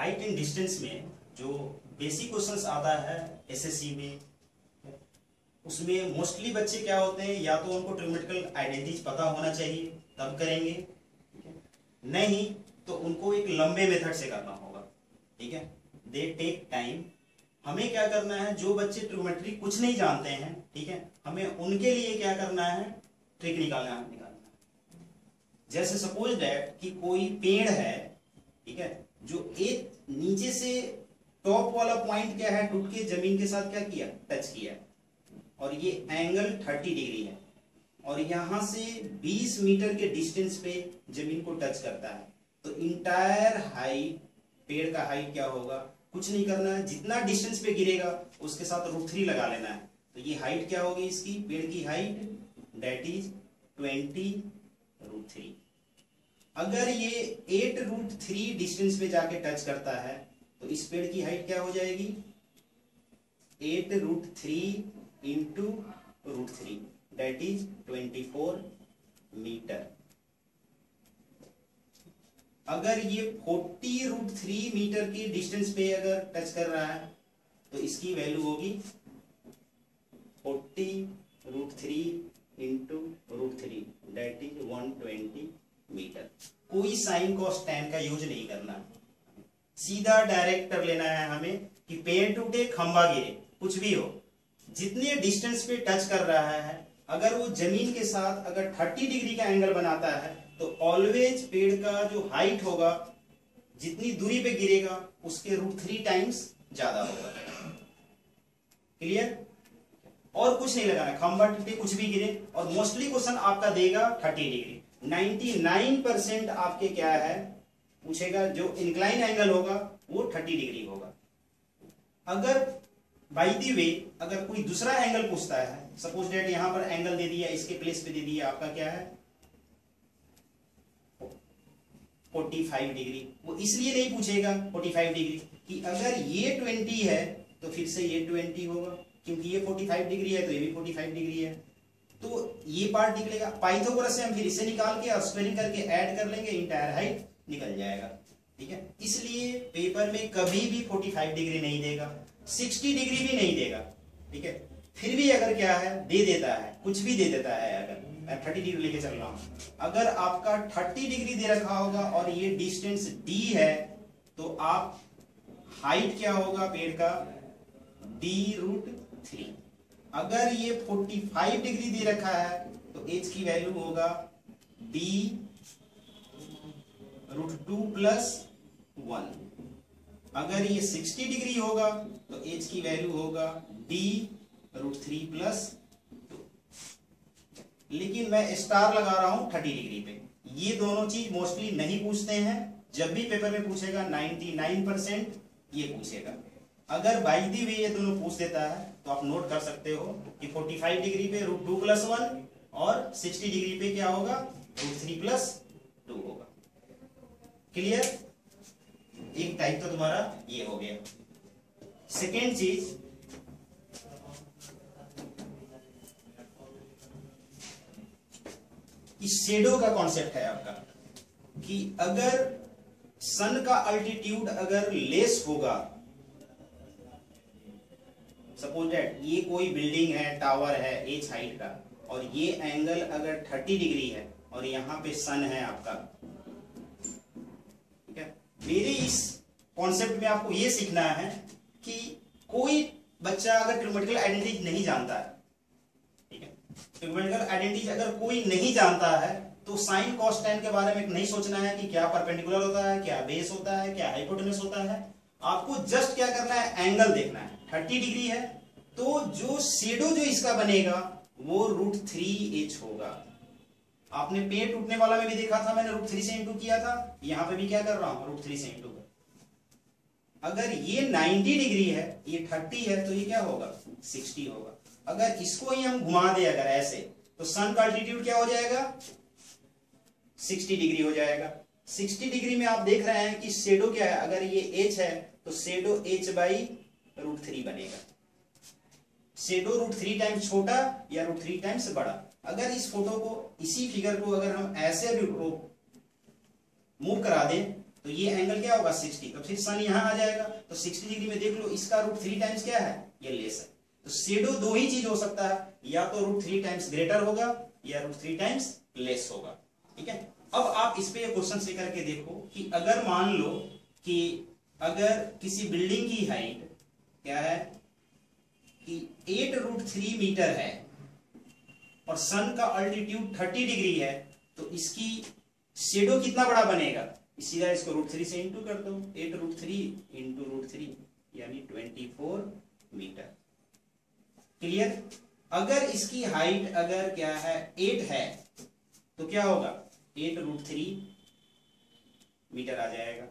Height and distance में जो basic questions आता है एसएससी में, उसमें मोस्टली बच्चे क्या होते हैं, या तो उनको ट्रिग्नोमेट्रिकल आइडेंटिटीज पता होना चाहिए तब करेंगे, नहीं तो उनको एक लंबे मेथड से करना होगा। ठीक है, दे टेक टाइम। हमें क्या करना है, जो बच्चे ट्रिग्नोमेट्री कुछ नहीं जानते हैं, ठीक है, हमें उनके लिए क्या करना है, ट्रिक निकालना है। जैसे सपोज दैट कि कोई पेड़ है, ठीक है, जो एक नीचे से टॉप वाला पॉइंट क्या है, टूट के जमीन के साथ क्या किया, टच किया, और ये एंगल 30 डिग्री है, और यहां से 20 मीटर के डिस्टेंस पे जमीन को टच करता है, तो इंटायर हाइट, पेड़ का हाइट क्या होगा, कुछ नहीं करना है, जितना डिस्टेंस पे गिरेगा उसके साथ √3 लगा लेना है। तो ये हाइट क्या होगी इसकी, पेड़ की हाइट, दैट इज 20√3। अगर ये 8√3 डिस्टेंस पे जाके टच करता है तो इस पेड़ की हाइट क्या हो जाएगी, 8√3 इंटू √3, दैट इज 24 मीटर। अगर ये 40√3 मीटर की डिस्टेंस पे अगर टच कर रहा है तो इसकी वैल्यू होगी 40√3 इंटू √3, दैट इज 120 मीटर। कोई साइन कॉस टैन का यूज नहीं करना, सीधा डायरेक्ट कर लेना है हमें कि पेड़ टूटे, खंबा गिरे, कुछ भी हो, जितने डिस्टेंस पे टच कर रहा है, अगर वो जमीन के साथ अगर 30 डिग्री का एंगल बनाता है तो ऑलवेज पेड़ का जो हाइट होगा, जितनी दूरी पे गिरेगा उसके √3 टाइम्स ज्यादा होगा। क्लियर? और कुछ नहीं लगाना, खंबा टूटे, कुछ भी गिरे, और मोस्टली क्वेश्चन आपका देगा 30 डिग्री। 99% आपके क्या है पूछेगा, जो इंक्लाइन एंगल होगा वो 30 डिग्री होगा। अगर बाय द वे अगर कोई दूसरा एंगल पूछता है, सपोज डेट यहां पर एंगल दे दिया, इसके प्लेस पे दे दिया आपका क्या है 45 डिग्री, वो इसलिए नहीं पूछेगा 45 डिग्री कि अगर ये 20 है तो फिर से ये 20 होगा, क्योंकि ये 45 डिग्री है तो ये भी 45 डिग्री है, तो ये पार्ट निकलेगा। पाइथागोरस से हम फिर इसे निकाल के और स्क्वायरिंग करके ऐड कर लेंगे, इंटायर हाइट निकल जाएगा। ठीक है, इसलिए पेपर में कभी भी 45 डिग्री नहीं देगा, 60 डिग्री भी नहीं देगा। ठीक है, फिर भी अगर क्या है दे देता है, कुछ भी दे देता है, अगर मैं 30 डिग्री लेके चल रहा हूं, अगर आपका 30 डिग्री दे रखा होगा और ये डिस्टेंस d है, तो आप हाइट क्या होगा पेड़ का, d√3। अगर ये 45 डिग्री दे रखा है तो h की वैल्यू होगा d√2 + 1। अगर ये 60 डिग्री होगा तो h की वैल्यू होगा d√3 + 2। लेकिन मैं स्टार लगा रहा हूं 30 डिग्री पे। ये दोनों चीज मोस्टली नहीं पूछते हैं, जब भी पेपर में पूछेगा 99% ये पूछेगा। अगर बाय द वे ये दोनों पूछ देता है तो आप नोट कर सकते हो कि 45 डिग्री पे √2 + 1 और 60 डिग्री पे क्या होगा √3 + 2 होगा। क्लियर? एक टाइप तो तुम्हारा ये हो गया। सेकेंड चीज, शेडो का कॉन्सेप्ट है आपका, कि अगर सन का अल्टीट्यूड अगर लेस होगा, सपोज दैट ये कोई बिल्डिंग है, टावर है h हाइट का, और ये एंगल अगर 30 डिग्री है और यहां पे सन है आपका। ठीक है, मेरे इस कॉन्सेप्ट में आपको ये सीखना है कि कोई बच्चा अगर ट्रिग्नोमेट्रिकल आइडेंटिटी नहीं जानता है, ठीक है, ट्रिग्नोमेट्रिकल आइडेंटिटी अगर कोई नहीं जानता है तो साइन कॉस टैन के बारे में नहीं सोचना है कि क्या परपेंडिकुलर होता है, क्या बेस होता है, क्या हाइपोटेनस होता है। आपको जस्ट क्या करना है, एंगल देखना है। 30 डिग्री है तो जो शेडो जो इसका बनेगा वो √3h होगा। आपने पेड़ टूटने वाला में भी देखा था, मैंने √3 से इंटू किया था, यहां पे भी क्या कर रहा हूं √3 से इंटू। अगर ये 90 डिग्री है, ये 30 है, तो ये क्या होगा 60 होगा। अगर इसको ही हम घुमा दे अगर ऐसे, तो सन का अल्टीट्यूड क्या हो जाएगा 60 डिग्री हो जाएगा। 60 डिग्री में आप देख रहे हैं कि शेडो क्या है, अगर ये h है तो शेडो h/√3 बनेगा। शेडो √3 टाइम्स छोटा या √3 टाइम्स बड़ा। अगर इस फोटो को, इसी फिगर को अगर हम ऐसे मूव करा दें तो ये एंगल क्या होगा 60, तो फिर सन यहां आ जाएगा, तो 60 डिग्री में देख लो इसका √3 टाइम्स क्या है, ये लेस है। तो शेडो दो ही चीज हो सकता है, या तो √3 टाइम्स ग्रेटर होगा या √3 टाइम्स लेस होगा। ठीक है, अब आप इस पे क्वेश्चन से करके देखो कि अगर मान लो कि अगर किसी बिल्डिंग की हाइट क्या है कि 8√3 मीटर है और सन का अल्टीट्यूड 30 डिग्री है, तो इसकी शेडो कितना बड़ा बनेगा, सीधा इसको √3 से इंटू कर दो, 8√3 इंटू √3 यानी 24 मीटर। क्लियर। अगर इसकी हाइट अगर क्या है 8 है तो क्या होगा 8√3 मीटर आ जाएगा।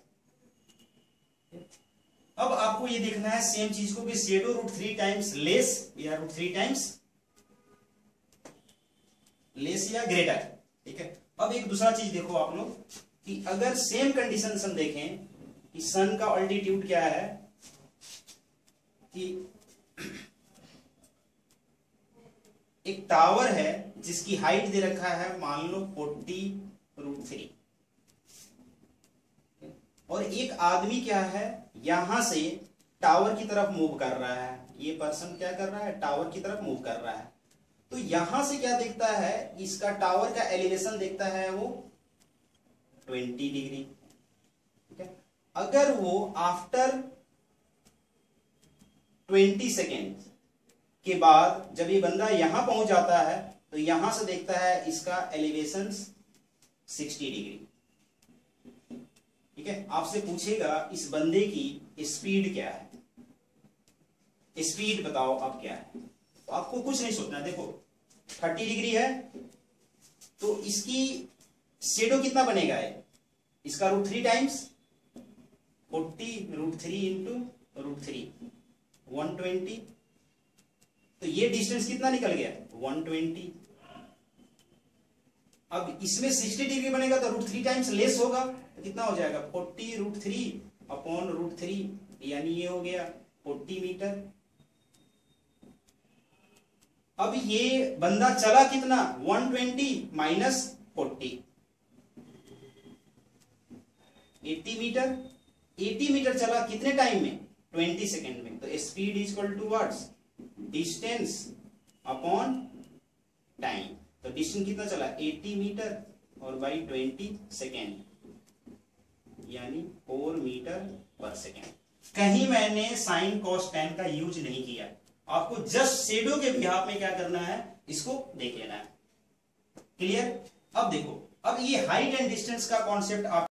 अब आपको ये देखना है सेम चीज को कि शेडो √3 टाइम्स लेस या √3 टाइम्स लेस या ग्रेटर। ठीक है, अब एक दूसरा चीज देखो आप लोग कि अगर सेम कंडीशन हम देखें कि सन का अल्टीट्यूड क्या है कि एक टावर है जिसकी हाइट दे रखा है मान लो 40√3 और एक आदमी क्या है यहां से टावर की तरफ मूव कर रहा है, ये पर्सन क्या कर रहा है टावर की तरफ मूव कर रहा है। तो यहां से क्या देखता है, इसका टावर का एलिवेशन देखता है वो 20 डिग्री। ठीक है, अगर वो आफ्टर 20 सेकेंड के बाद जब ये बंदा यहां पहुंच जाता है तो यहां से देखता है इसका एलिवेशन 60 डिग्री। ठीक है, आपसे पूछेगा इस बंदे की स्पीड क्या है, स्पीड बताओ अब क्या है। तो आपको कुछ नहीं सोचना, देखो 30 डिग्री है तो इसकी शेडो कितना बनेगा है, इसका √3 टाइम्स 40√3 इंटू √3 120, तो ये डिस्टेंस कितना निकल गया 120। अब इसमें 60 डिग्री बनेगा तो √3 टाइम्स लेस होगा, तो कितना हो जाएगा 40√3 अपॉन √3 यानी ये हो गया 40 मीटर। अब ये बंदा चला कितना 120 माइनस 40 80 मीटर। 80 मीटर चला कितने टाइम में 20 सेकेंड में। तो speed is equal to what's distance upon time. तो डिस्टेंस कितना चला 80 मीटर और बाई 20 सेकेंड यानी 4 मीटर पर सेकेंड। कहीं मैंने साइन कॉस टेन का यूज नहीं किया, आपको जस्ट शेडो के बिहाफ में क्या करना है इसको देख लेना है। क्लियर। अब देखो, अब ये हाइट एंड डिस्टेंस का कॉन्सेप्ट आप